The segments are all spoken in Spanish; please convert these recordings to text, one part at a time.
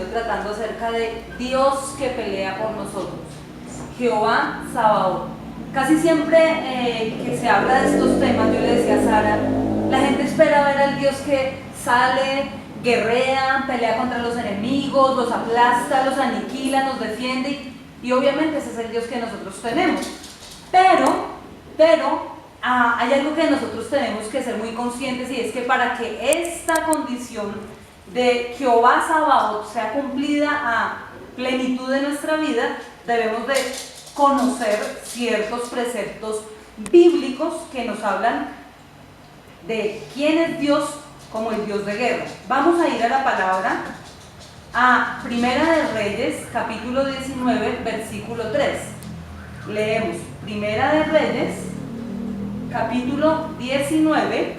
venido tratando acerca de Dios que pelea por nosotros, Jehová Sabaoth. Casi siempre que se habla de estos temas, yo le decía a Sara, la gente espera ver al Dios que sale, guerrea, pelea contra los enemigos, los aplasta, los aniquila, nos defiende, y obviamente ese es el Dios que nosotros tenemos. Pero hay algo que nosotros tenemos que ser muy conscientes, y es que para que esta condición de Jehová Sabaoth sea cumplida a plenitud de nuestra vida, debemos de conocer ciertos preceptos bíblicos que nos hablan de quién es Dios como el Dios de guerra. Vamos a ir a la palabra, a Primera de Reyes, capítulo 19, versículo 3. Leemos Primera de Reyes, capítulo 19,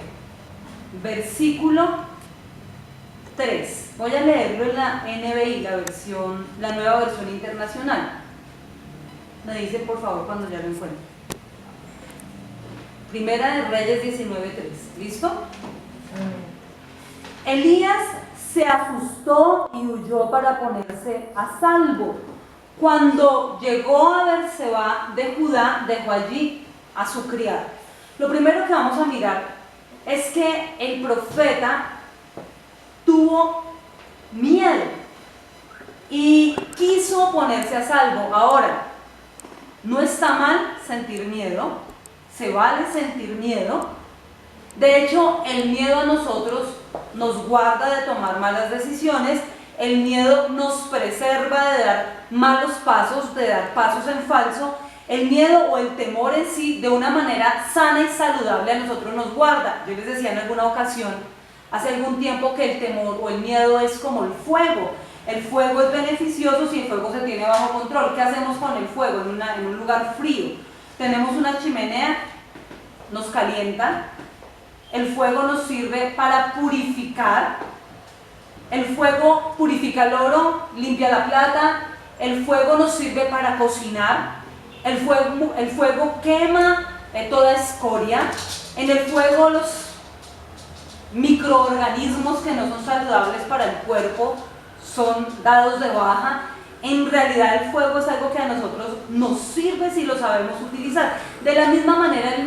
versículo 3. Voy a leerlo en la NBI, la nueva versión internacional. Me dicen por favor cuando ya lo encuentren. Primera de Reyes 19:3. ¿Listo? Elías se asustó y huyó para ponerse a salvo. Cuando llegó a Berseba de Judá, dejó allí a su criado. Lo primero que vamos a mirar es que el profeta tuvo miedo y quiso ponerse a salvo. Ahora, no está mal sentir miedo, se vale sentir miedo. De hecho, el miedo a nosotros nos guarda de tomar malas decisiones, el miedo nos preserva de dar malos pasos, de dar pasos en falso. El miedo o el temor en sí, de una manera sana y saludable, a nosotros nos guarda. Yo les decía en alguna ocasión, hace algún tiempo, que el temor o el miedo es como el fuego. El fuego es beneficioso si el fuego se tiene bajo control. ¿Qué hacemos con el fuego en un lugar frío? Tenemos una chimenea, nos calienta. El fuego nos sirve para purificar. El fuego purifica el oro, limpia la plata. El fuego nos sirve para cocinar. El fuego quema toda escoria. En el fuego los microorganismos que no son saludables para el cuerpo son dados de baja. En realidad el fuego es algo que a nosotros nos sirve si lo sabemos utilizar. De la misma manera el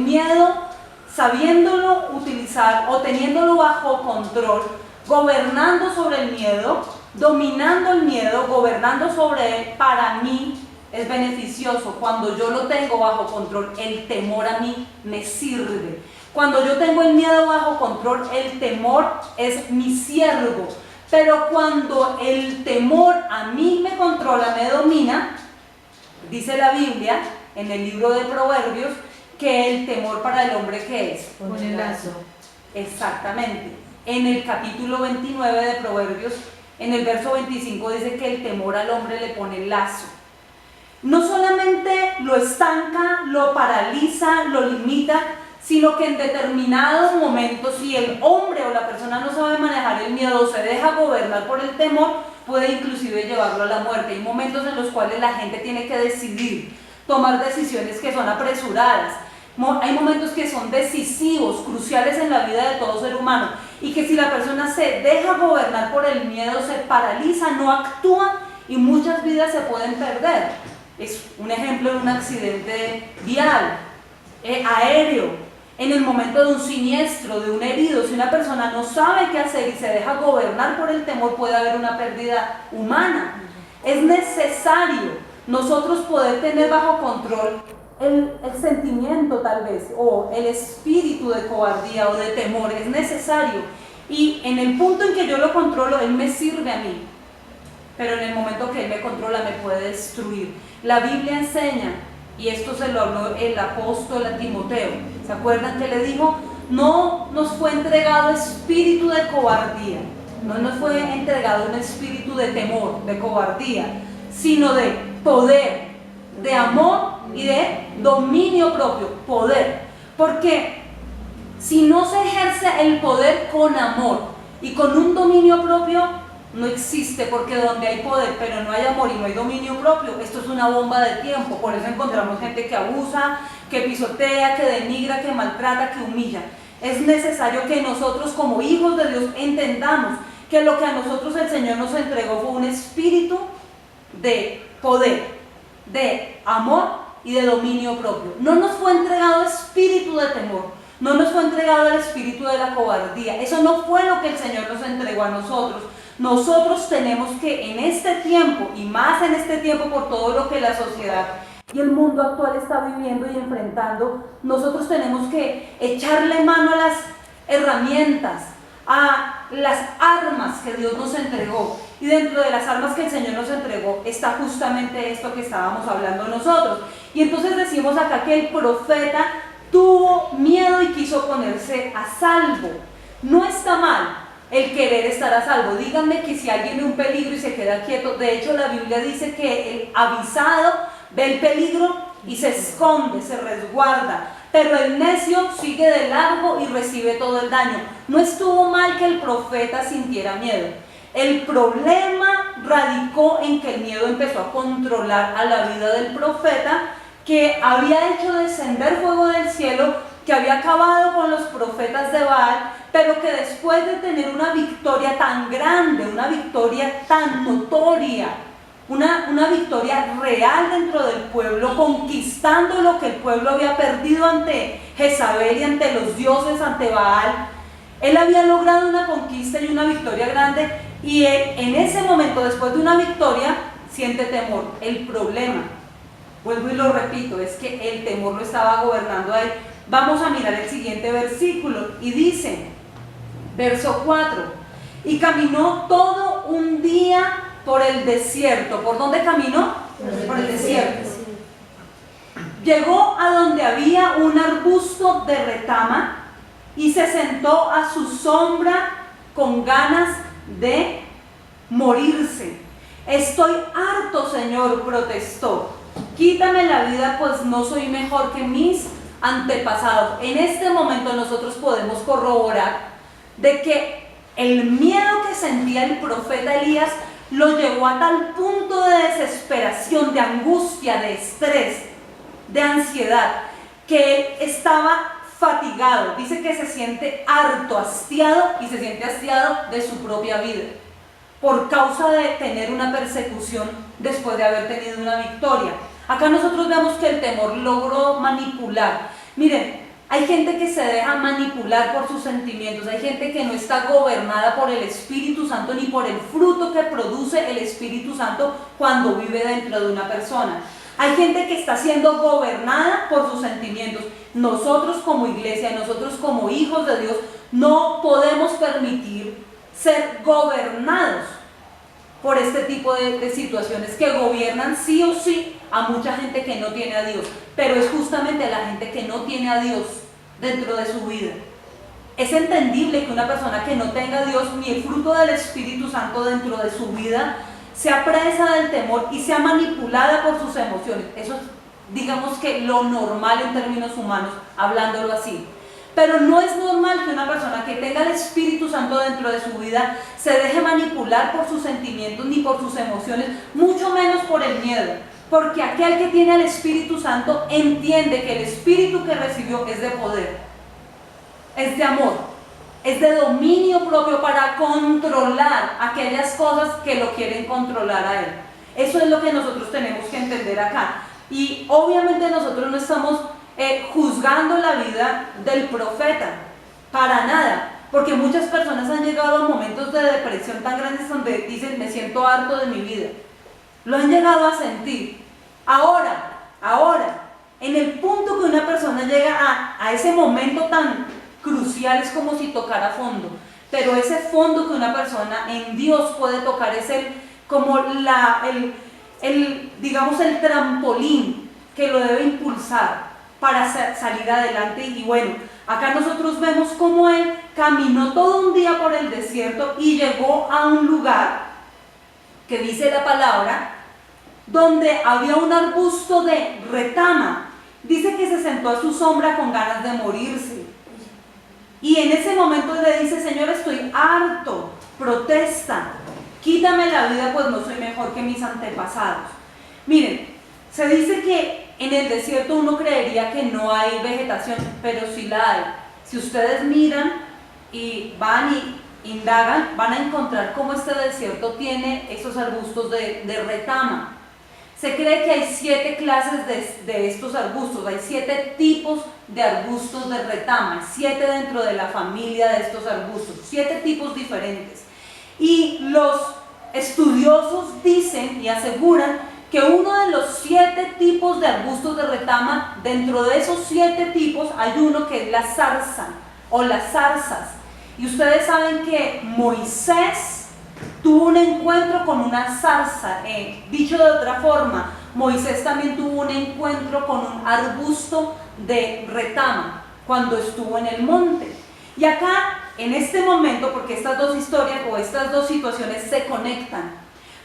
miedo, sabiéndolo utilizar o teniéndolo bajo control, gobernando sobre el miedo, dominando el miedo, gobernando sobre él, para mí es beneficioso. Cuando yo lo tengo bajo control, el temor a mí me sirve. Cuando yo tengo el miedo bajo control, el temor es mi siervo. Pero cuando el temor a mí me controla, me domina, dice la Biblia en el libro de Proverbios, que el temor para el hombre, ¿qué es? Pone el lazo. Exactamente. En el capítulo 29 de Proverbios, en el verso 25, dice que el temor al hombre le pone el lazo. No solamente lo estanca, lo paraliza, lo limita, sino que en determinados momentos, si el hombre o la persona no sabe manejar el miedo, se deja gobernar por el temor, puede inclusive llevarlo a la muerte. Hay momentos en los cuales la gente tiene que decidir, tomar decisiones que son apresuradas. Hay momentos que son decisivos, cruciales en la vida de todo ser humano, y que si la persona se deja gobernar por el miedo, se paraliza, no actúa, y muchas vidas se pueden perder. Es un ejemplo de un accidente vial, aéreo, en el momento de un siniestro, de un herido. Si una persona no sabe qué hacer y se deja gobernar por el temor, puede haber una pérdida humana. Es necesario nosotros poder tener bajo control el sentimiento, tal vez, o el espíritu de cobardía o de temor. Es necesario, y en el punto en que yo lo controlo, él me sirve a mí, pero en el momento que él me controla, me puede destruir. La Biblia enseña, y esto se lo habló el apóstol a Timoteo, ¿se acuerdan que le dijo? No nos fue entregado espíritu de cobardía, no nos fue entregado un espíritu de temor, de cobardía, sino de poder, de amor y de dominio propio. Poder, porque si no se ejerce el poder con amor y con un dominio propio, no existe, porque donde hay poder pero no hay amor y no hay dominio propio, esto es una bomba de tiempo. Por eso encontramos gente que abusa, que pisotea, que denigra, que maltrata, que humilla. Es necesario que nosotros como hijos de Dios entendamos que que lo que a nosotros el Señor nos entregó fue un espíritu de poder, de amor y de dominio propio. No nos fue entregado espíritu de temor, no nos fue entregado el espíritu de la cobardía. Eso no fue lo que el Señor nos entregó a nosotros. Nosotros tenemos que en este tiempo, y más en este tiempo por todo lo que la sociedad y el mundo actual está viviendo y enfrentando, nosotros tenemos que echarle mano a las herramientas, a las armas que Dios nos entregó. Y dentro de las armas que el Señor nos entregó está justamente esto que estábamos hablando nosotros. Y entonces decimos acá que el profeta tuvo miedo y quiso ponerse a salvo. No está mal el querer estar a salvo. Díganme que si alguien ve un peligro y se queda quieto, de hecho la Biblia dice que el avisado ve el peligro y se esconde, se resguarda, pero el necio sigue de largo y recibe todo el daño. No estuvo mal que el profeta sintiera miedo. El problema radicó en que el miedo empezó a controlar a la vida del profeta, que había hecho descender fuego del cielo, que había acabado con los profetas de Baal, pero que después de tener una victoria tan grande, una victoria tan notoria, una victoria real dentro del pueblo, conquistando lo que el pueblo había perdido ante Jezabel y ante los dioses, ante Baal, él había logrado una conquista y una victoria grande, y él, en ese momento, después de una victoria, siente temor. El problema, vuelvo y lo repito, es que el temor lo estaba gobernando a él. Vamos a mirar el siguiente versículo, y dice, verso 4, y caminó todo un día por el desierto. ¿Por dónde caminó? Por el desierto. Llegó a donde había un arbusto de retama y se sentó a su sombra con ganas de morirse. Estoy harto, Señor, protestó. Quítame la vida, pues no soy mejor que mis antepasados. En este momento nosotros podemos corroborar de que el miedo que sentía el profeta Elías lo llevó a tal punto de desesperación, de angustia, de estrés, de ansiedad, que él estaba fatigado. Dice que se siente harto, hastiado, y se siente hastiado de su propia vida por causa de tener una persecución después de haber tenido una victoria. Acá nosotros vemos que el temor logró manipular. Miren, hay gente que se deja manipular por sus sentimientos, hay gente que no está gobernada por el Espíritu Santo ni por el fruto que produce el Espíritu Santo cuando vive dentro de una persona. Hay gente que está siendo gobernada por sus sentimientos. Nosotros como iglesia, nosotros como hijos de Dios, no podemos permitir ser gobernados por este tipo de situaciones que gobiernan sí o sí a mucha gente que no tiene a Dios, pero es justamente a la gente que no tiene a Dios dentro de su vida. Es entendible que una persona que no tenga a Dios ni el fruto del Espíritu Santo dentro de su vida sea presa del temor y sea manipulada por sus emociones. Eso es, digamos que lo normal en términos humanos, hablándolo así. Pero no es normal que una persona que tenga el Espíritu Santo dentro de su vida se deje manipular por sus sentimientos ni por sus emociones, mucho menos por el miedo. Porque aquel que tiene el Espíritu Santo entiende que el Espíritu que recibió es de poder, es de amor, es de dominio propio para controlar aquellas cosas que lo quieren controlar a él. Eso es lo que nosotros tenemos que entender acá. Y obviamente nosotros no estamos juzgando la vida del profeta, para nada, porque muchas personas han llegado a momentos de depresión tan grandes donde dicen, me siento harto de mi vida. Lo han llegado a sentir. Ahora, en el punto que una persona llega a ese momento tan crucial, es como si tocara fondo, pero ese fondo que una persona en Dios puede tocar es digamos el trampolín que lo debe impulsar para salir adelante. Y bueno, acá nosotros vemos cómo él caminó todo un día por el desierto y llegó a un lugar que dice la palabra donde había un arbusto de retama. Dice que se sentó a su sombra con ganas de morirse, y en ese momento le dice, Señor, estoy harto, protesta, quítame la vida, pues no soy mejor que mis antepasados. Miren, se dice que en el desierto uno creería que no hay vegetación, pero sí la hay. Si ustedes miran y van indagan, van a encontrar cómo este desierto tiene esos arbustos de retama. Se cree que hay 7 clases de estos arbustos, hay 7 tipos de arbustos de retama, 7 dentro de la familia de estos arbustos, 7 tipos diferentes. Y los estudiosos dicen y aseguran que uno de los 7 tipos de arbustos de retama, dentro de esos 7 tipos hay uno que es la zarza o las zarzas. Y ustedes saben que Moisés tuvo un encuentro con una zarza. Dicho de otra forma, Moisés también tuvo un encuentro con un arbusto de retama cuando estuvo en el monte. Y acá, en este momento, porque estas dos historias o estas dos situaciones se conectan,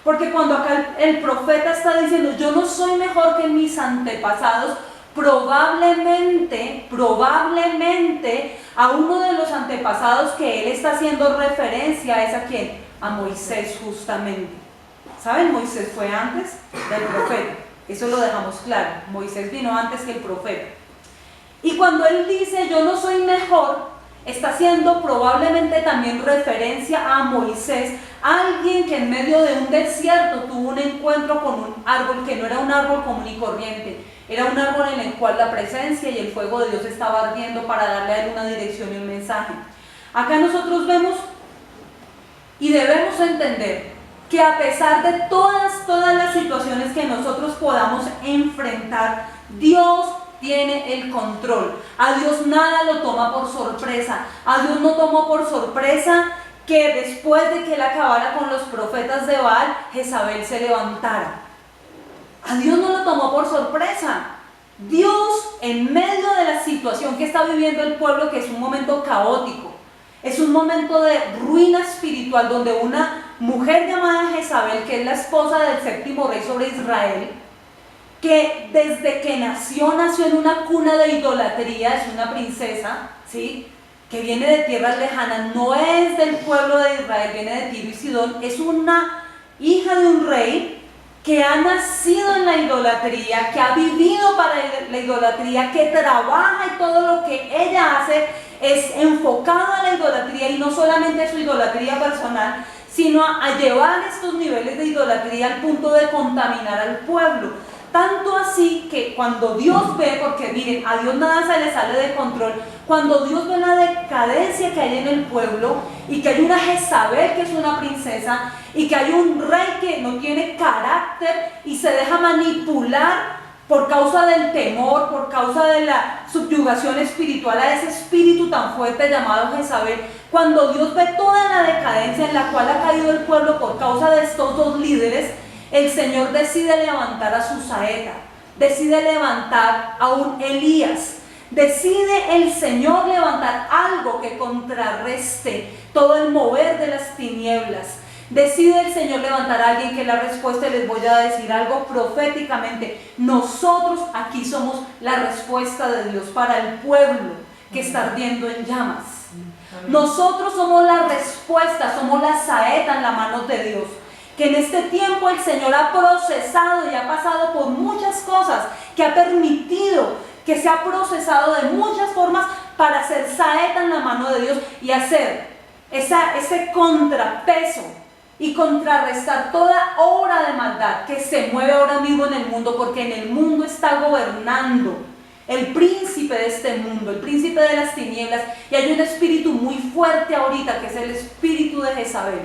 porque cuando acá el profeta está diciendo, yo no soy mejor que mis antepasados, probablemente a uno de los antepasados que él está haciendo referencia es a quién, a Moisés justamente. ¿Saben? Moisés fue antes del profeta, eso lo dejamos claro, Moisés vino antes que el profeta. Y cuando él dice yo no soy mejor, está haciendo probablemente también referencia a Moisés, alguien que en medio de un desierto tuvo un encuentro con un árbol que no era un árbol común y corriente, era un árbol en el cual la presencia y el fuego de Dios estaba ardiendo para darle a él una dirección y un mensaje. Acá nosotros vemos y debemos entender que a pesar de todas las situaciones que nosotros podamos enfrentar, Dios tiene el control. A Dios nada lo toma por sorpresa. A Dios no tomó por sorpresa que después de que él acabara con los profetas de Baal, Jezabel se levantara. A Dios no lo tomó por sorpresa. Dios, en medio de la situación que está viviendo el pueblo, que es un momento caótico, es un momento de ruina espiritual, donde una mujer llamada Jezabel, que es la esposa del 7º rey sobre Israel, que desde que nació en una cuna de idolatría, es una princesa, ¿sí?, que viene de tierras lejanas, no es del pueblo de Israel, viene de Tiro y Sidón, es una hija de un rey que ha nacido en la idolatría, que ha vivido para la idolatría, que trabaja y todo lo que ella hace es enfocado a la idolatría, y no solamente su idolatría personal, sino a llevar estos niveles de idolatría al punto de contaminar al pueblo. Tanto así que cuando Dios ve, porque miren, a Dios nada se le sale de control, cuando Dios ve la decadencia que hay en el pueblo y que hay una Jezabel que es una princesa y que hay un rey que no tiene carácter y se deja manipular por causa del temor, por causa de la subyugación espiritual a ese espíritu tan fuerte llamado Jezabel, cuando Dios ve toda la decadencia en la cual ha caído el pueblo por causa de estos dos líderes, el Señor decide levantar a su saeta, decide levantar a un Elías, decide el Señor levantar algo que contrarreste todo el mover de las tinieblas. Decide el Señor levantar a alguien que la respuesta, les voy a decir algo proféticamente, nosotros aquí somos la respuesta de Dios para el pueblo que está ardiendo en llamas. Nosotros somos la respuesta, somos la saeta en las manos de Dios, que en este tiempo el Señor ha procesado y ha pasado por muchas cosas, que ha permitido que se ha procesado de muchas formas para hacer saeta en la mano de Dios y hacer ese contrapeso y contrarrestar toda obra de maldad que se mueve ahora mismo en el mundo, porque en el mundo está gobernando el príncipe de este mundo, el príncipe de las tinieblas, y hay un espíritu muy fuerte ahorita que es el espíritu de Jezabel.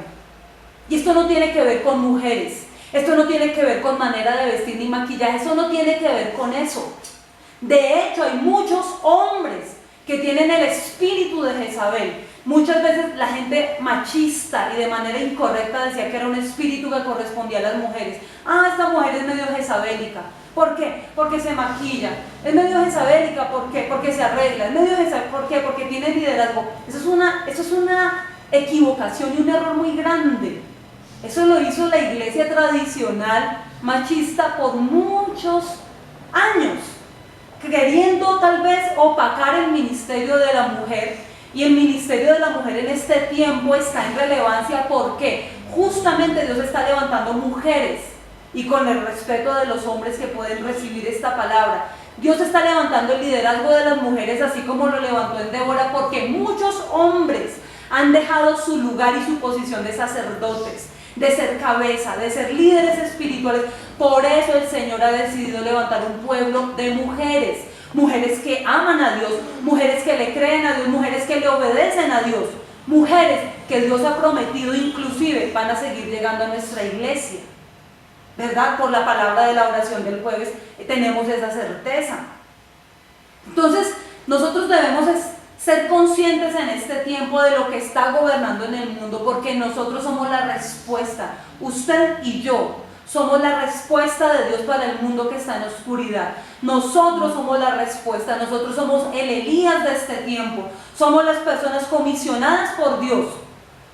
Y esto no tiene que ver con mujeres, esto no tiene que ver con manera de vestir ni maquillaje, eso no tiene que ver con eso. De hecho, hay muchos hombres que tienen el espíritu de Jezabel. Muchas veces la gente machista y de manera incorrecta decía que era un espíritu que correspondía a las mujeres. Ah, esta mujer es medio jezabélica. ¿Por qué? Porque se maquilla. Es medio jezabélica, ¿por qué? Porque se arregla. Es medio jezabélica, ¿por qué? Porque tiene liderazgo. Eso es una equivocación y un error muy grande. Eso lo hizo la iglesia tradicional machista por muchos años, queriendo tal vez opacar el ministerio de la mujer. Y el ministerio de la mujer en este tiempo está en relevancia porque justamente Dios está levantando mujeres, y con el respeto de los hombres que pueden recibir esta palabra, Dios está levantando el liderazgo de las mujeres así como lo levantó en Débora, porque muchos hombres han dejado su lugar y su posición de sacerdotes, de ser cabeza, de ser líderes espirituales. Por eso el Señor ha decidido levantar un pueblo de mujeres, mujeres que aman a Dios, mujeres que le creen a Dios, mujeres que le obedecen a Dios, mujeres que Dios ha prometido inclusive van a seguir llegando a nuestra iglesia, ¿verdad? Por la palabra de la oración del jueves tenemos esa certeza. Entonces nosotros debemos ser conscientes en este tiempo de lo que está gobernando en el mundo, porque nosotros somos la respuesta. Usted y yo somos la respuesta de Dios para el mundo que está en oscuridad. Nosotros somos la respuesta, nosotros somos el Elías de este tiempo. Somos las personas comisionadas por Dios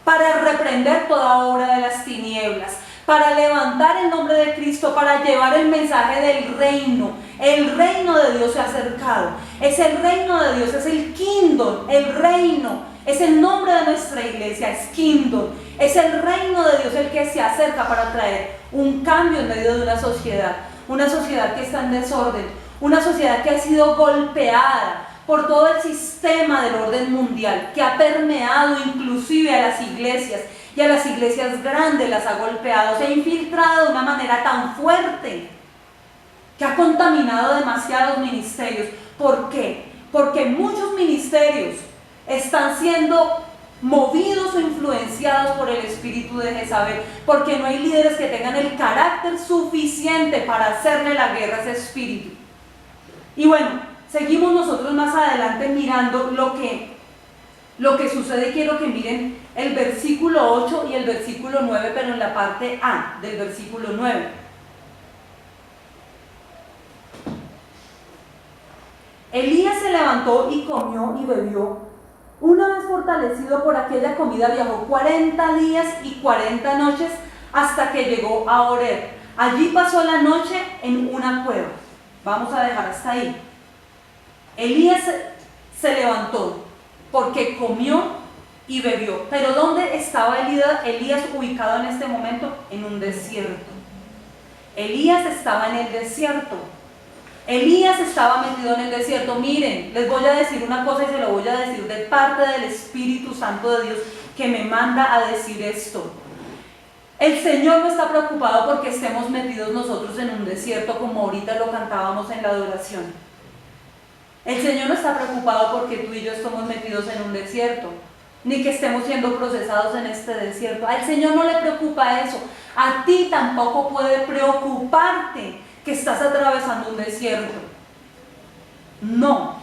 para reprender toda obra de las tinieblas, para levantar el nombre de Cristo, para llevar el mensaje del reino. El reino de Dios se ha acercado. Es el reino de Dios, es el kingdom, el reino. Es el nombre de nuestra iglesia, es kingdom. Es el reino de Dios el que se acerca para traer un cambio en medio de una sociedad que está en desorden, una sociedad que ha sido golpeada por todo el sistema del orden mundial, que ha permeado inclusive a las iglesias, y a las iglesias grandes las ha golpeado, se ha infiltrado de una manera tan fuerte que ha contaminado demasiados ministerios. ¿Por qué? Porque muchos ministerios están siendo movidos o influenciados por el espíritu de Jezabel, porque no hay líderes que tengan el carácter suficiente para hacerle la guerra a ese espíritu. Y bueno, seguimos nosotros más adelante mirando lo que sucede. Quiero que miren el versículo 8 y el versículo 9, pero en la parte A del versículo 9. Elías se levantó y comió y bebió. Una vez fortalecido por aquella comida, viajó 40 días y 40 noches hasta que llegó a Horeb. Allí pasó la noche en una cueva. Vamos a dejar hasta ahí. Elías se levantó porque comió y bebió. Pero ¿dónde estaba Elías ubicado en este momento? En un desierto. Elías estaba en el desierto. Elías estaba metido en el desierto. Miren, les voy a decir una cosa y se lo voy a decir de parte del Espíritu Santo de Dios que me manda a decir esto. El Señor no está preocupado porque estemos metidos nosotros en un desierto, como ahorita lo cantábamos en la adoración. El Señor no está preocupado porque tú y yo estamos metidos en un desierto, ni que estemos siendo procesados en este desierto. Al Señor no le preocupa eso. A ti tampoco puede preocuparte que estás atravesando un desierto. No,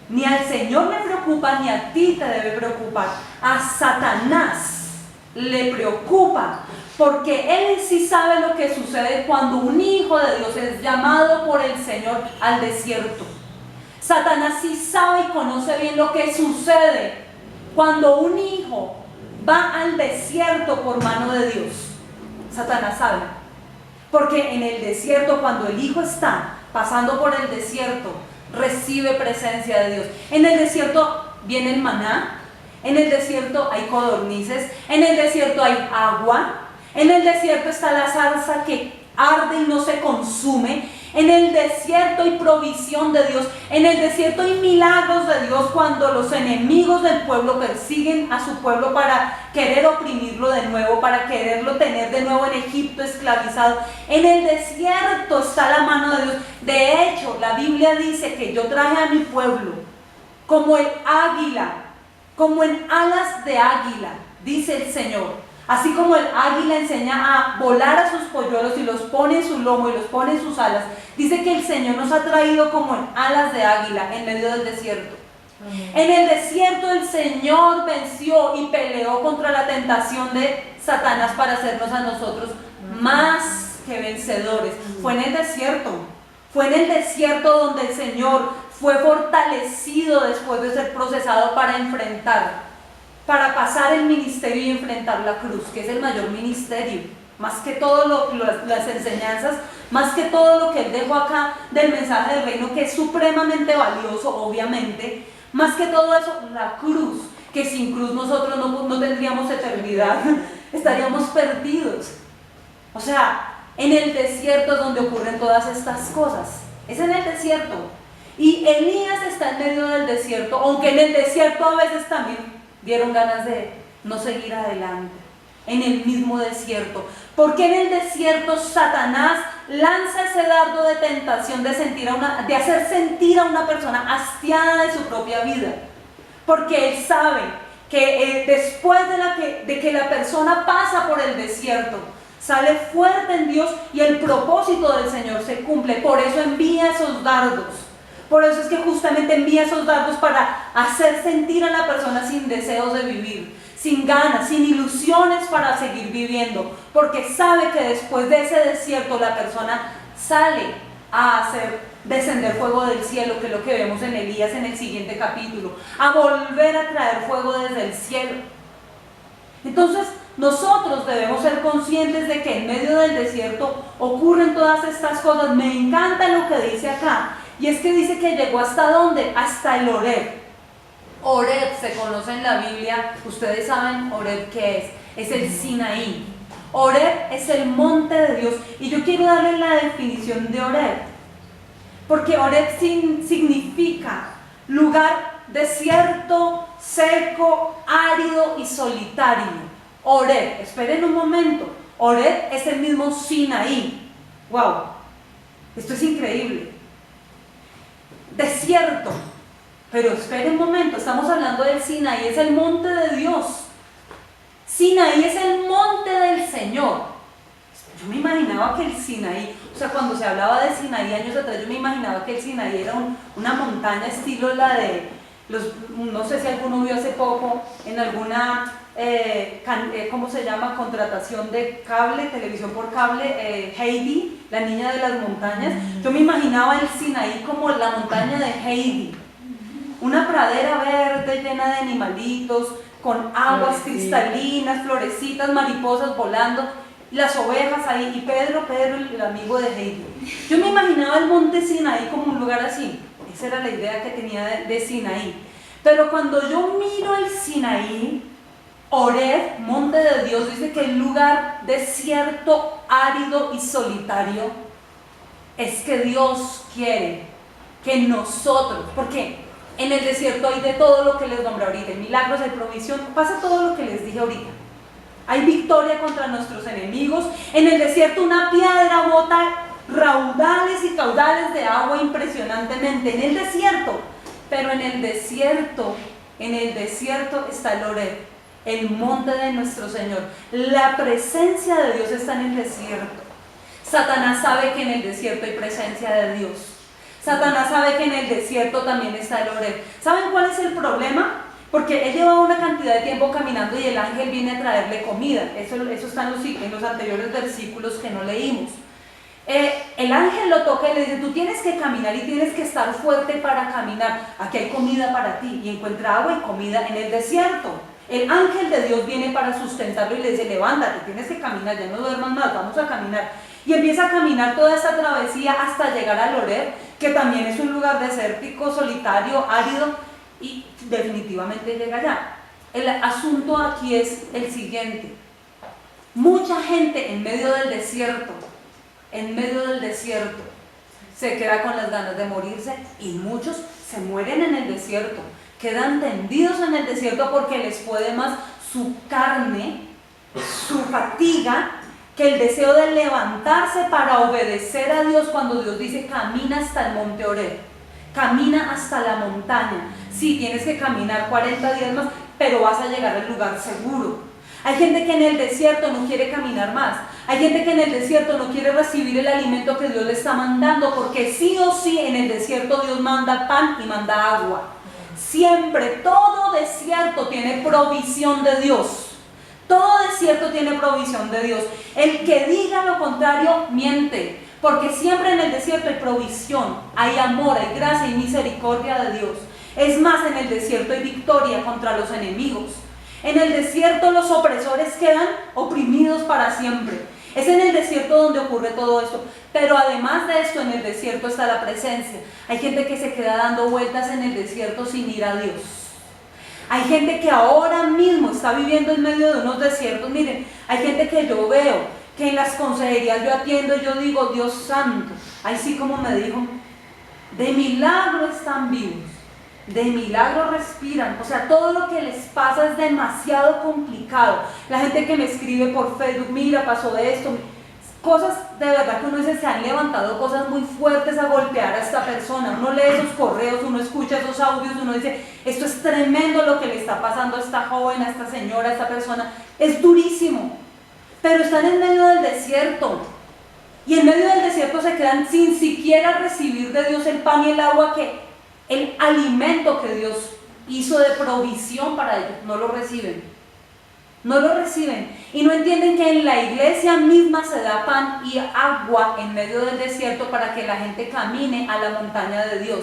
ni al Señor le preocupa, ni a ti te debe preocupar. A Satanás le preocupa, porque él sí sabe lo que sucede cuando un hijo de Dios es llamado por el Señor al desierto. Satanás sí sabe y conoce bien lo que sucede cuando un hijo va al desierto por mano de Dios. Satanás sabe, porque en el desierto, cuando el hijo está pasando por el desierto, recibe presencia de Dios. En el desierto viene el maná, en el desierto hay codornices, en el desierto hay agua, en el desierto está la zarza que arde y no se consume. En el desierto hay provisión de Dios. En el desierto hay milagros de Dios cuando los enemigos del pueblo persiguen a su pueblo para querer oprimirlo de nuevo, para quererlo tener de nuevo en Egipto esclavizado. En el desierto está la mano de Dios. De hecho, la Biblia dice que yo traje a mi pueblo como el águila, como en alas de águila, dice el Señor. Así como el águila enseña a volar a sus polluelos y los pone en su lomo y los pone en sus alas, dice que el Señor nos ha traído como en alas de águila en medio del desierto. En el desierto el Señor venció y peleó contra la tentación de Satanás para hacernos a nosotros más que vencedores. Fue en el desierto donde el Señor fue fortalecido después de ser procesado para pasar el ministerio y enfrentar la cruz, que es el mayor ministerio, más que todo las enseñanzas, más que todo lo que él dejó acá del mensaje del reino, que es supremamente valioso, obviamente, más que todo eso, la cruz, que sin cruz nosotros no tendríamos eternidad, estaríamos perdidos. O sea, en el desierto es donde ocurren todas estas cosas, es en el desierto. Y Elías está en medio del desierto, aunque en el desierto a veces también dieron ganas de no seguir adelante. En el mismo desierto. Porque en el desierto Satanás lanza ese dardo de tentación de hacer sentir a una persona hastiada de su propia vida. Porque él sabe que después de que la persona pasa por el desierto, sale fuerte en Dios y el propósito del Señor se cumple. Por eso envía esos dardos. Por eso es que justamente envía esos dardos para hacer sentir a la persona sin deseos de vivir, sin ganas, sin ilusiones para seguir viviendo. Porque sabe que después de ese desierto la persona sale a hacer descender fuego del cielo, que es lo que vemos en Elías en el siguiente capítulo, a volver a traer fuego desde el cielo. Entonces nosotros debemos ser conscientes de que en medio del desierto ocurren todas estas cosas. Me encanta lo que dice acá, y es que dice que llegó ¿hasta dónde? Hasta el Horeb. Horeb se conoce en la Biblia, ustedes saben Horeb qué es el Sinaí. Horeb es el monte de Dios, y yo quiero darle la definición de Horeb. Porque Horeb significa lugar desierto, seco, árido y solitario. Horeb, esperen un momento, Horeb es el mismo Sinaí. ¡Wow! Esto es increíble. Desierto, pero esperen un momento, estamos hablando del Sinaí, es el monte de Dios. Sinaí es el monte del Señor. Yo me imaginaba que el Sinaí, o sea, cuando se hablaba de Sinaí años atrás, yo me imaginaba que el Sinaí era una montaña estilo la de no sé si alguno vio hace poco en alguna, ¿cómo se llama? Contratación de cable, televisión por cable, Heidi, la niña de las montañas. Yo me imaginaba el Sinaí como la montaña de Heidi, una pradera verde llena de animalitos, con aguas cristalinas, florecitas, mariposas volando, las ovejas ahí, y Pedro, el amigo de Heidi. Yo me imaginaba el monte Sinaí como un lugar así. Esa era la idea que tenía de Sinaí. Pero cuando yo miro el Sinaí, Horeb, monte de Dios, dice que el lugar desierto, árido y solitario, es que Dios quiere que nosotros, porque en el desierto hay de todo lo que les nombré ahorita, hay milagros, hay provisión, pasa todo lo que les dije ahorita. Hay victoria contra nuestros enemigos. En el desierto una piedra bota raudales y caudales de agua impresionantemente. En el desierto. Pero en el desierto está el Horeb, el monte de nuestro Señor. La presencia de Dios está en el desierto. Satanás sabe que en el desierto hay presencia de Dios. Satanás sabe que en el desierto también está el Horeb. ¿Saben cuál es el problema? Porque él llevaba una cantidad de tiempo caminando y el ángel viene a traerle comida. Eso está en los anteriores versículos que no leímos. El ángel lo toca y le dice, tú tienes que caminar y tienes que estar fuerte para caminar. Aquí hay comida para ti. Y encuentra agua y comida en el desierto. El ángel de Dios viene para sustentarlo y le dice, levántate, tienes que caminar, ya no duermas más, vamos a caminar. Y empieza a caminar toda esta travesía hasta llegar al Horeb, que también es un lugar desértico, solitario, árido, y definitivamente llega allá. El asunto aquí es el siguiente. Mucha gente en medio del desierto, se queda con las ganas de morirse, y muchos se mueren en el desierto, quedan tendidos en el desierto porque les puede más su carne, su fatiga, que el deseo de levantarse para obedecer a Dios cuando Dios dice camina hasta el monte Horeb, camina hasta la montaña. Sí, tienes que caminar 40 días más, pero vas a llegar al lugar seguro. Hay gente que en el desierto no quiere caminar más. Hay gente que en el desierto no quiere recibir el alimento que Dios le está mandando, porque sí o sí en el desierto Dios manda pan y manda agua. Siempre, todo desierto tiene provisión de Dios. Todo desierto tiene provisión de Dios. El que diga lo contrario miente, porque siempre en el desierto hay provisión, hay amor, hay gracia y misericordia de Dios. Es más, en el desierto hay victoria contra los enemigos. En el desierto los opresores quedan oprimidos para siempre. Es en el desierto donde ocurre todo esto. Pero además de esto, en el desierto está la presencia. Hay gente que se queda dando vueltas en el desierto sin ir a Dios. Hay gente que ahora mismo está viviendo en medio de unos desiertos. Miren, hay gente que yo veo que en las consejerías yo atiendo y yo digo, Dios santo, ahí sí como me dijo, de milagro están vivos. de milagro respiran. O sea, todo lo que les pasa es demasiado complicado. La gente que me escribe por Facebook, mira, pasó de esto, cosas de verdad que uno dice, se han levantado cosas muy fuertes a golpear a esta persona. Uno lee esos correos, uno escucha esos audios, uno dice, esto es tremendo lo que le está pasando a esta joven, a esta señora, a esta persona. Es durísimo, pero están en medio del desierto. Y en medio del desierto se quedan sin siquiera recibir de Dios el pan y el agua, el alimento que Dios hizo de provisión para ellos. No lo reciben. No lo reciben. Y no entienden que en la iglesia misma se da pan y agua en medio del desierto para que la gente camine a la montaña de Dios.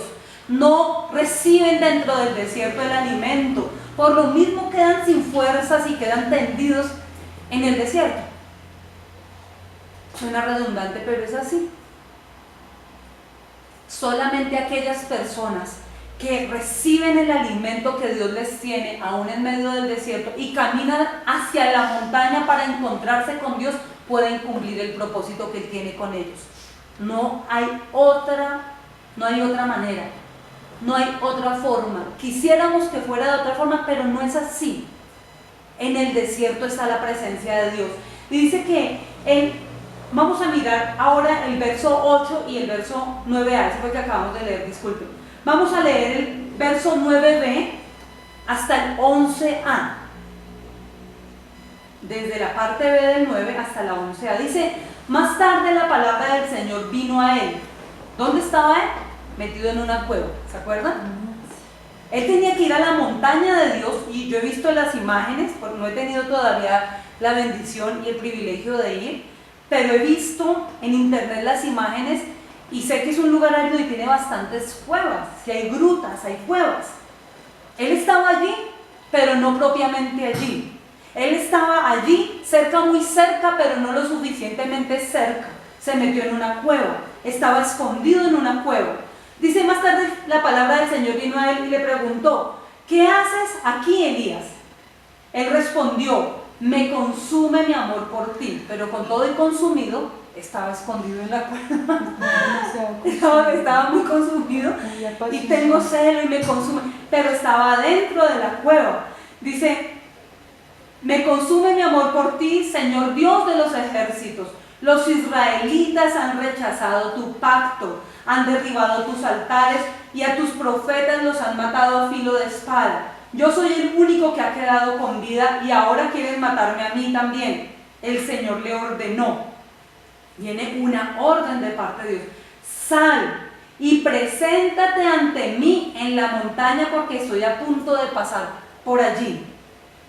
No reciben dentro del desierto el alimento. Por lo mismo quedan sin fuerzas y quedan tendidos en el desierto. Suena redundante, pero es así. Solamente aquellas personas que reciben el alimento que Dios les tiene aún en medio del desierto y caminan hacia la montaña para encontrarse con Dios, pueden cumplir el propósito que Él tiene con ellos. No hay otra manera, no hay otra forma. Quisiéramos que fuera de otra forma, pero no es así. En el desierto está la presencia de Dios. Y dice que vamos a mirar ahora el verso 8 y el verso 9a, ese fue que acabamos de leer, disculpen. Vamos a leer el verso 9b hasta el 11a. Desde la parte B del 9 hasta la 11a. Dice, más tarde la palabra del Señor vino a él. ¿Dónde estaba él? Metido en una cueva, ¿se acuerdan? Él tenía que ir a la montaña de Dios, y yo he visto las imágenes, porque no he tenido todavía la bendición y el privilegio de ir, pero he visto en internet las imágenes y sé que es un lugar árido y tiene bastantes cuevas, si hay grutas, hay cuevas. Él estaba allí, pero no propiamente allí. Él estaba allí, cerca, muy cerca, pero no lo suficientemente cerca. Se metió en una cueva, estaba escondido en una cueva. Dice, más tarde la palabra del Señor vino a él y le preguntó, ¿qué haces aquí, Elías? Él respondió, me consume mi amor por ti, pero con todo y consumido, estaba escondido en la cueva. Estaba muy consumido y tengo celo y me consume, pero estaba dentro de la cueva. Dice, me consume mi amor por ti, Señor Dios de los ejércitos. Los israelitas han rechazado tu pacto, han derribado tus altares y a tus profetas los han matado a filo de espada. Yo soy el único que ha quedado con vida y ahora quieren matarme a mí también. El Señor le ordenó. Viene una orden de parte de Dios. Sal y preséntate ante mí en la montaña porque estoy a punto de pasar por allí.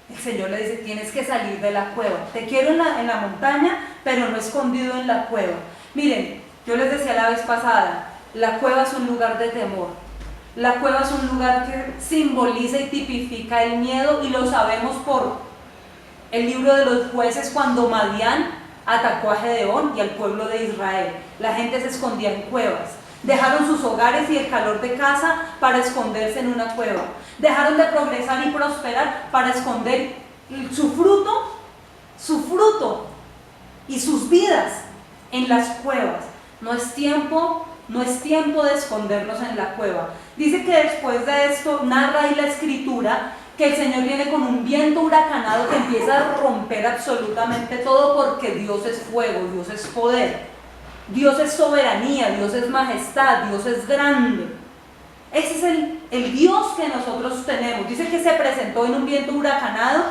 El Señor le dice, tienes que salir de la cueva. Te quiero en la montaña, pero no escondido en la cueva. Miren, yo les decía la vez pasada, la cueva es un lugar de temor. La cueva es un lugar que simboliza y tipifica el miedo, y lo sabemos por el libro de los jueces, cuando Madián atacó a Gedeón y al pueblo de Israel. La gente se escondía en cuevas. Dejaron sus hogares y el calor de casa para esconderse en una cueva. Dejaron de progresar y prosperar para esconder su fruto y sus vidas en las cuevas. No es tiempo de escondernos en la cueva. Dice que después de esto, narra ahí la escritura, que el Señor viene con un viento huracanado que empieza a romper absolutamente todo, porque Dios es fuego, Dios es poder, Dios es soberanía, Dios es majestad, Dios es grande. Ese es el Dios que nosotros tenemos. Dice que se presentó en un viento huracanado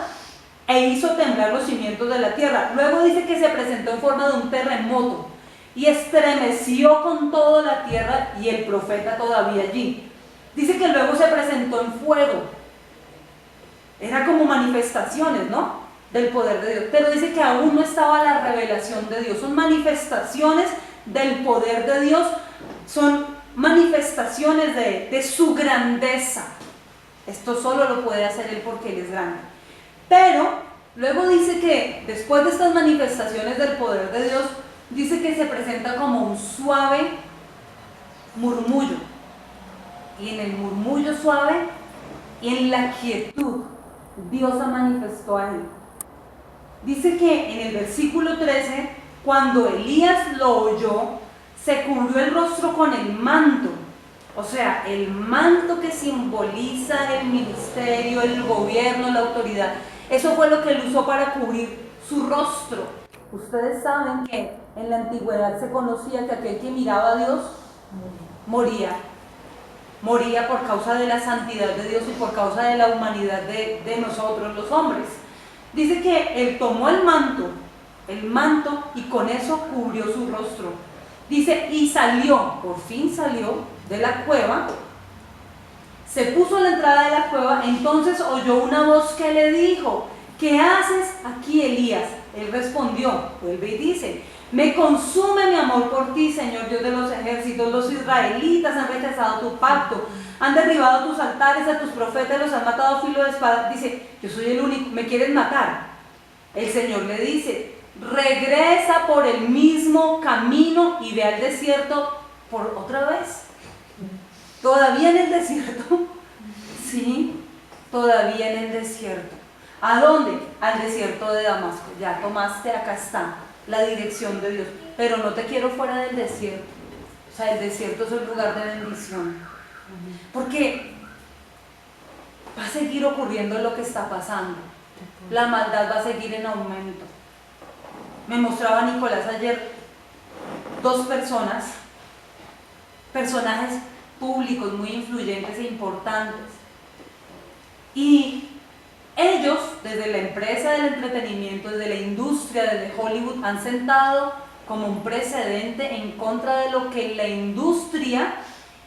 e hizo temblar los cimientos de la tierra. Luego dice que se presentó en forma de un terremoto y estremeció con toda la tierra, y el profeta todavía allí. Dice que luego se presentó en fuego. Era como manifestaciones, ¿no?, del poder de Dios. Pero dice que aún no estaba la revelación de Dios. Son manifestaciones del poder de Dios, son manifestaciones de su grandeza. Esto solo lo puede hacer Él porque Él es grande. Pero luego dice que después de estas manifestaciones del poder de Dios, dice que se presenta como un suave murmullo. Y en el murmullo suave y en la quietud, Dios se manifestó a él. Dice que en el versículo 13, cuando Elías lo oyó, se cubrió el rostro con el manto. O sea, el manto que simboliza el ministerio, el gobierno, la autoridad, eso fue lo que él usó para cubrir su rostro. Ustedes saben que en la antigüedad se conocía que aquel que miraba a Dios moría. Moría por causa de la santidad de Dios y por causa de la humanidad de nosotros los hombres. Dice que él tomó el manto y con eso cubrió su rostro. Dice, y salió, por fin salió de la cueva, se puso a la entrada de la cueva, entonces oyó una voz que le dijo, ¿qué haces aquí, Elías? Él respondió, vuelve y dice, me consume mi amor por ti, Señor Dios de los ejércitos. Los israelitas han rechazado tu pacto, han derribado tus altares, a tus profetas los han matado a filo de espada. Dice, yo soy el único, ¿me quieren matar? El Señor le dice, regresa por el mismo camino y ve al desierto por otra vez. ¿Todavía en el desierto? Sí, todavía en el desierto. ¿A dónde? Al desierto de Damasco. Ya tomaste, acá está la dirección de Dios, pero no te quiero fuera del desierto. O sea, el desierto es el lugar de bendición, porque va a seguir ocurriendo lo que está pasando. La maldad va a seguir en aumento. Me mostraba Nicolás ayer dos personajes públicos muy influyentes e importantes, y ellos, desde la empresa del entretenimiento, desde la industria, desde Hollywood, han sentado como un precedente en contra de lo que la industria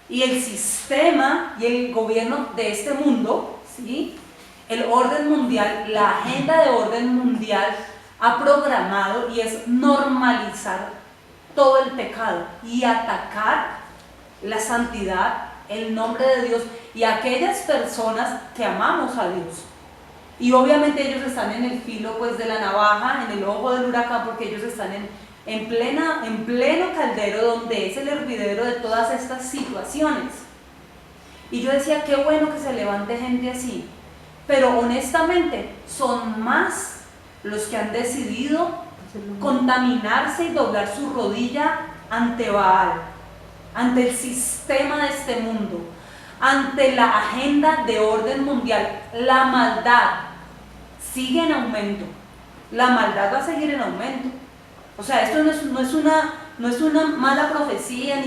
y el sistema y el gobierno de este mundo, ¿sí?, el orden mundial, la agenda de orden mundial ha programado, y es normalizar todo el pecado y atacar la santidad, el nombre de Dios y aquellas personas que amamos a Dios. Y obviamente ellos están en el filo pues de la navaja, en el ojo del huracán, porque ellos están en pleno caldero, donde es el hervidero de todas estas situaciones. Y yo decía, qué bueno que se levante gente así, pero honestamente son más los que han decidido contaminarse y doblar su rodilla ante Baal, ante el sistema de este mundo, ante la agenda de orden mundial. La maldad sigue en aumento, la maldad va a seguir en aumento. O sea, esto no es una mala profecía,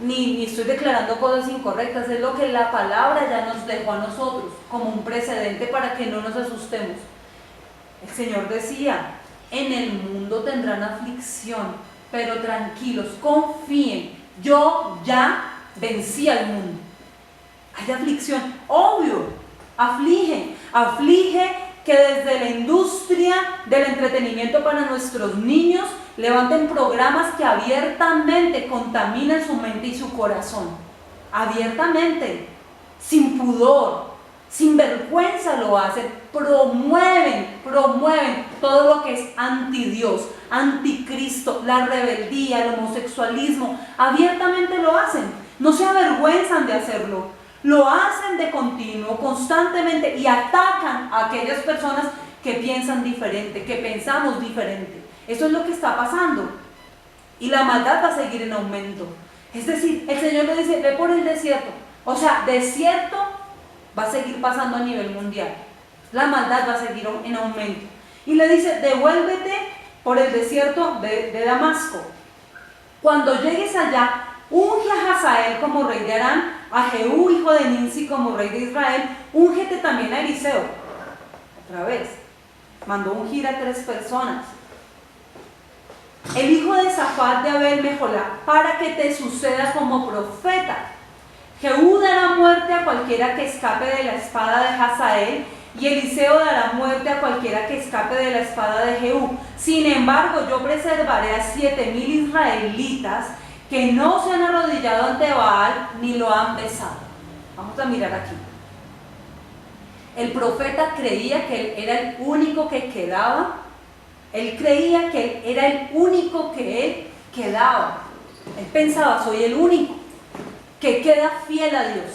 ni estoy declarando cosas incorrectas, es lo que la palabra ya nos dejó a nosotros como un precedente para que no nos asustemos. El Señor decía, en el mundo tendrán aflicción, pero tranquilos, confíen, yo ya vencí al mundo. Hay aflicción, obvio, aflige que desde la industria del entretenimiento para nuestros niños levanten programas que abiertamente contaminan su mente y su corazón, abiertamente, sin pudor, sin vergüenza lo hacen, promueven todo lo que es anti Dios, anticristo, la rebeldía, el homosexualismo, abiertamente lo hacen, no se avergüenzan de hacerlo, lo hacen de continuo, constantemente, y atacan a aquellas personas que piensan diferente, que pensamos diferente. Eso es lo que está pasando, y la maldad va a seguir en aumento. Es decir, el Señor le dice, ve por el desierto. O sea, desierto va a seguir pasando a nivel mundial, la maldad va a seguir en aumento, y le dice, devuélvete por el desierto de Damasco. Cuando llegues allá, unge a Hazael como rey de Aram, a Jehú hijo de Ninsi como rey de Israel, úngete también a Eliseo. Otra vez, mandó ungir a 3 personas. El hijo de Safat de Abel Meholá, para que te suceda como profeta. Jehú dará muerte a cualquiera que escape de la espada de Hazael, y Eliseo dará muerte a cualquiera que escape de la espada de Jehú. Sin embargo, yo preservaré a 7,000 israelitas que no se han arrodillado ante Baal ni lo han besado. Vamos a mirar aquí. El profeta creía que él era el único que quedaba. Él creía que él era el único que él quedaba. Él pensaba, soy el único que queda fiel a Dios.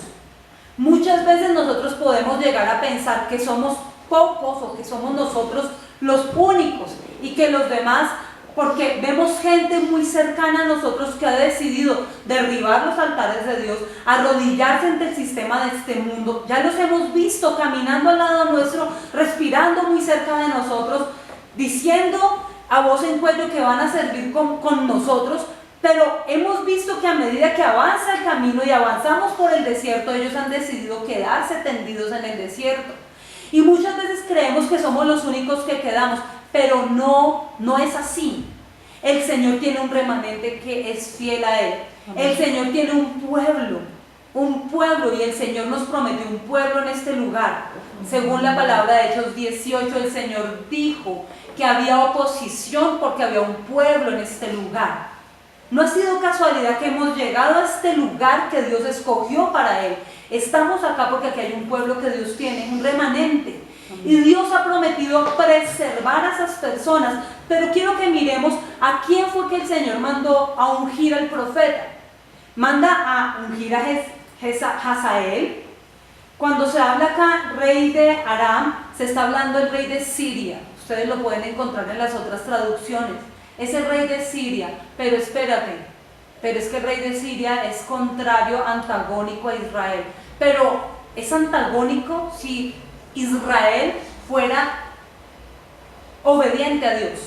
Muchas veces nosotros podemos llegar a pensar que somos pocos o que somos nosotros los únicos y que los demás porque vemos gente muy cercana a nosotros que ha decidido derribar los altares de Dios, arrodillarse ante el sistema de este mundo. Ya los hemos visto caminando al lado nuestro, respirando muy cerca de nosotros, diciendo a voz en cuello que van a servir con nosotros, pero hemos visto que a medida que avanza el camino y avanzamos por el desierto, ellos han decidido quedarse tendidos en el desierto. Y muchas veces creemos que somos los únicos que quedamos, pero no es así. El Señor tiene un remanente que es fiel a Él. El Señor tiene un pueblo, y el Señor nos prometió un pueblo en este lugar. Según la palabra de Hechos 18, el Señor dijo que había oposición porque había un pueblo en este lugar. No ha sido casualidad que hemos llegado a este lugar que Dios escogió para Él. Estamos acá porque aquí hay un pueblo que Dios tiene, un remanente. Y Dios ha prometido preservar a esas personas. Pero quiero que miremos a quién fue que el Señor mandó a ungir al profeta. Manda a ungir a Hazael. Cuando se habla acá rey de Aram, se está hablando del rey de Siria. Ustedes lo pueden encontrar en las otras traducciones. Es el rey de Siria, pero espérate, pero es que el rey de Siria es contrario, antagónico a Israel. Pero es antagónico si Israel fuera obediente a Dios.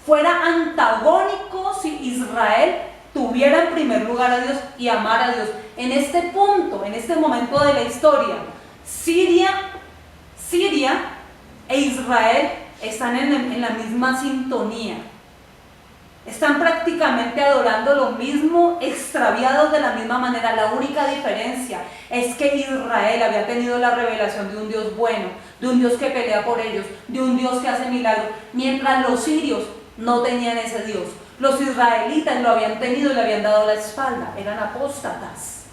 Fuera antagónico si Israel tuviera en primer lugar a Dios y amara a Dios. En este punto, en este momento de la historia, Siria e Israel están en la misma sintonía. Están prácticamente adorando lo mismo, extraviados de la misma manera. La única diferencia es que Israel había tenido la revelación de un Dios bueno, de un Dios que pelea por ellos, de un Dios que hace milagros, mientras los sirios no tenían ese Dios. Los israelitas lo habían tenido y le habían dado la espalda, eran apóstatas.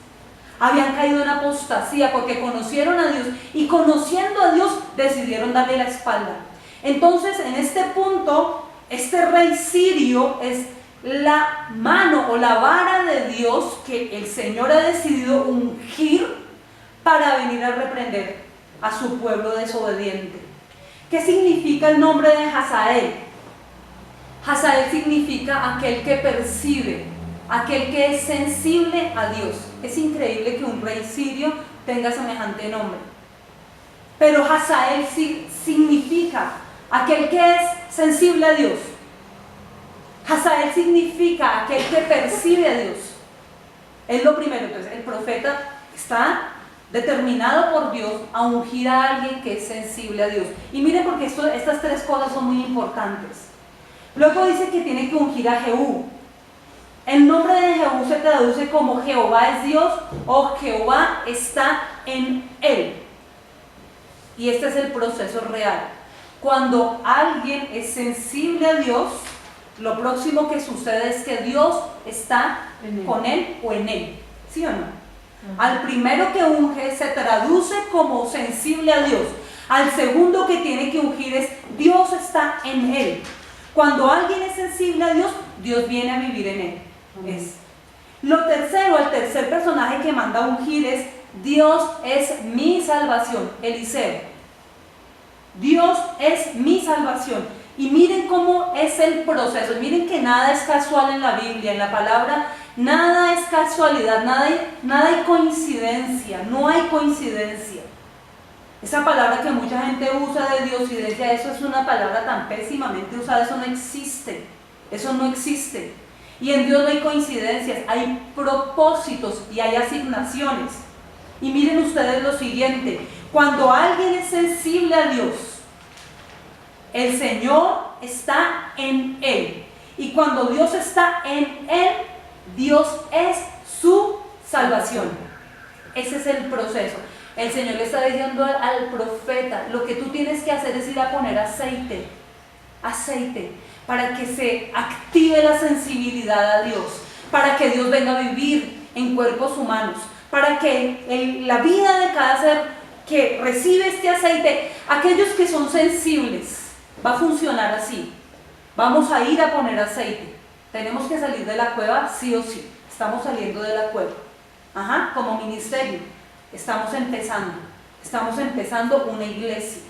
Habían caído en apostasía porque conocieron a Dios y conociendo a Dios decidieron darle la espalda. Entonces, en este punto, este rey sirio es la mano o la vara de Dios que el Señor ha decidido ungir para venir a reprender a su pueblo desobediente. ¿Qué significa el nombre de Hazael? Hazael significa aquel que percibe, aquel que es sensible a Dios. Es increíble que un rey sirio tenga semejante nombre. Pero Hazael significa aquel que es sensible a Dios. Hazael significa aquel que percibe a Dios. Es lo primero. Entonces el profeta está determinado por Dios a ungir a alguien que es sensible a Dios. Y miren, porque estas tres cosas son muy importantes. Luego dice que tiene que ungir a Jehú. El nombre de Jehú se traduce como Jehová es Dios o Jehová está en él. Y este es el proceso real. Cuando alguien es sensible a Dios, lo próximo que sucede es que Dios está con él o en él. ¿Sí o no? Al primero que unge se traduce como sensible a Dios. Al segundo que tiene que ungir es Dios está en él. Cuando alguien es sensible a Dios, Dios viene a vivir en él. Lo tercero, el tercer personaje que manda a ungir es Dios es mi salvación, Eliseo. Dios es mi salvación. Y miren cómo es el proceso. Miren que nada es casual en la Biblia, en la palabra. Nada es casualidad, nada hay coincidencia, no hay coincidencia. Esa palabra que mucha gente usa de diosidencia, eso es una palabra tan pésimamente usada, eso no existe. Eso no existe. Y en Dios no hay coincidencias, hay propósitos y hay asignaciones. Y miren ustedes lo siguiente, cuando alguien es sensible a Dios, el Señor está en él. Y cuando Dios está en él, Dios es su salvación. Ese es el proceso. El Señor le está diciendo al profeta, lo que tú tienes que hacer es ir a poner aceite, para que se active la sensibilidad a Dios, para que Dios venga a vivir en cuerpos humanos, para que la vida de cada ser que recibe este aceite, aquellos que son sensibles, va a funcionar así. Vamos a ir a poner aceite. Tenemos que salir de la cueva sí o sí. Estamos saliendo de la cueva. Como ministerio. Estamos empezando una iglesia.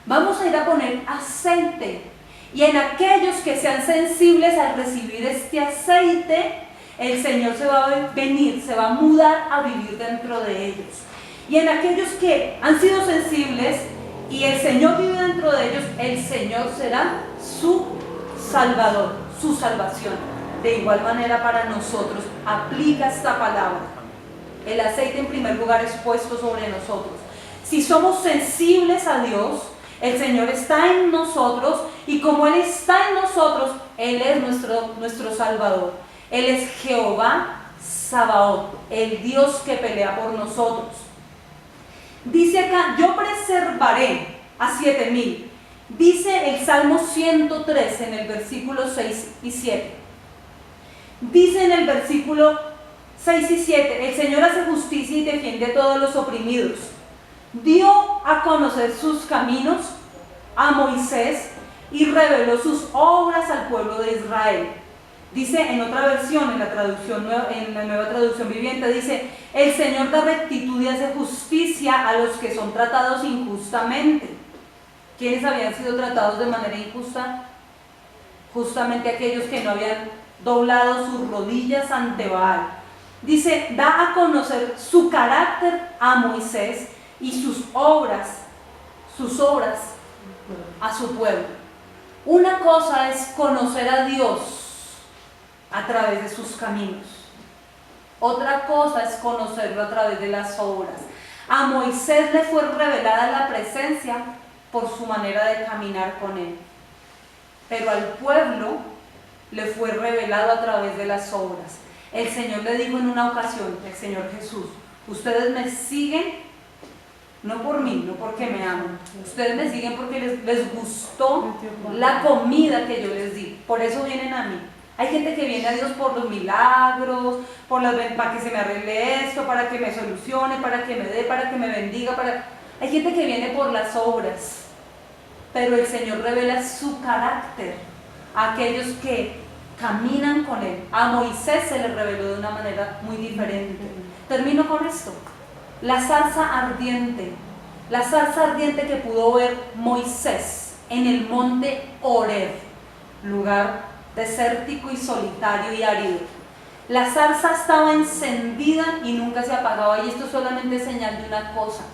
Vamos a ir a poner aceite. Y en aquellos que sean sensibles al recibir este aceite, el Señor se va a venir, se va a mudar a vivir dentro de ellos. Y en aquellos que han sido sensibles y el Señor vive dentro de ellos, el Señor será su Salvador, su salvación. De igual manera para nosotros, aplica esta palabra. El aceite en primer lugar es puesto sobre nosotros. Si somos sensibles a Dios, el Señor está en nosotros, y como Él está en nosotros, Él es nuestro Salvador. Él es Jehová Sabaoth, el Dios que pelea por nosotros. Dice acá, yo preservaré a 7,000. Dice el Salmo 103 en el versículo 6 y 7. Dice en el versículo 6 y 7, el Señor hace justicia y defiende a todos los oprimidos. Dio a conocer sus caminos a Moisés y reveló sus obras al pueblo de Israel. Dice en otra versión, en la nueva traducción viviente, dice, el Señor da rectitud y hace justicia a los que son tratados injustamente. ¿Quiénes habían sido tratados de manera injusta? Justamente aquellos que no habían doblado sus rodillas ante Baal. Dice, da a conocer su carácter a Moisés y sus obras a su pueblo. Una cosa es conocer a Dios a través de sus caminos. Otra cosa es conocerlo a través de las obras. A Moisés le fue revelada la presencia por su manera de caminar con él. Pero al pueblo le fue revelado a través de las obras. El Señor le dijo en una ocasión, el Señor Jesús, ustedes me siguen no por mí, no porque me aman. Ustedes me siguen porque les gustó la comida que yo les di. Por eso vienen a mí. Hay gente que viene a Dios por los milagros, para que se me arregle esto, para que me solucione, para que me dé, para que me bendiga. Hay gente que viene por las obras. Pero el Señor revela su carácter a aquellos que caminan con Él. A Moisés se le reveló de una manera muy diferente. Termino con esto. La zarza ardiente que pudo ver Moisés en el monte Horeb, lugar desértico y solitario y árido. La zarza estaba encendida y nunca se apagaba, y esto solamente es señal de una cosa,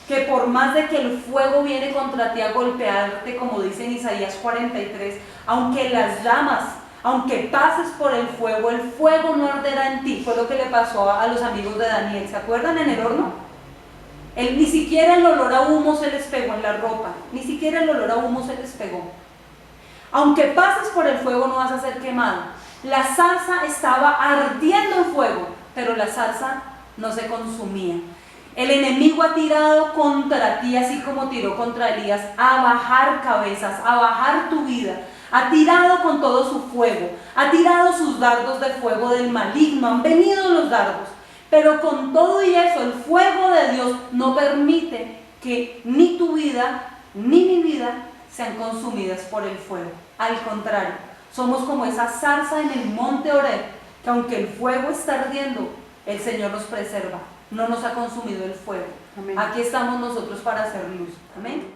que por más de que el fuego viene contra ti a golpearte, como dice en Isaías 43, aunque las llamas, aunque pases por el fuego no arderá en ti. Fue lo que le pasó a los amigos de Daniel, ¿se acuerdan? En el horno. Ni siquiera el olor a humo se les pegó en la ropa, ni siquiera el olor a humo se les pegó. Aunque pases por el fuego no vas a ser quemado. La zarza estaba ardiendo en fuego, pero la zarza no se consumía. El enemigo ha tirado contra ti, así como tiró contra Elías, a bajar cabezas, a bajar tu vida. Ha tirado con todo su fuego, ha tirado sus dardos de fuego del maligno, han venido los dardos, pero con todo y eso el fuego de Dios no permite que ni tu vida ni mi vida sean consumidas por el fuego. Al contrario, somos como esa zarza en el monte Horeb, que aunque el fuego está ardiendo, el Señor nos preserva, no nos ha consumido el fuego. Amén. Aquí estamos nosotros para hacer luz. Amén.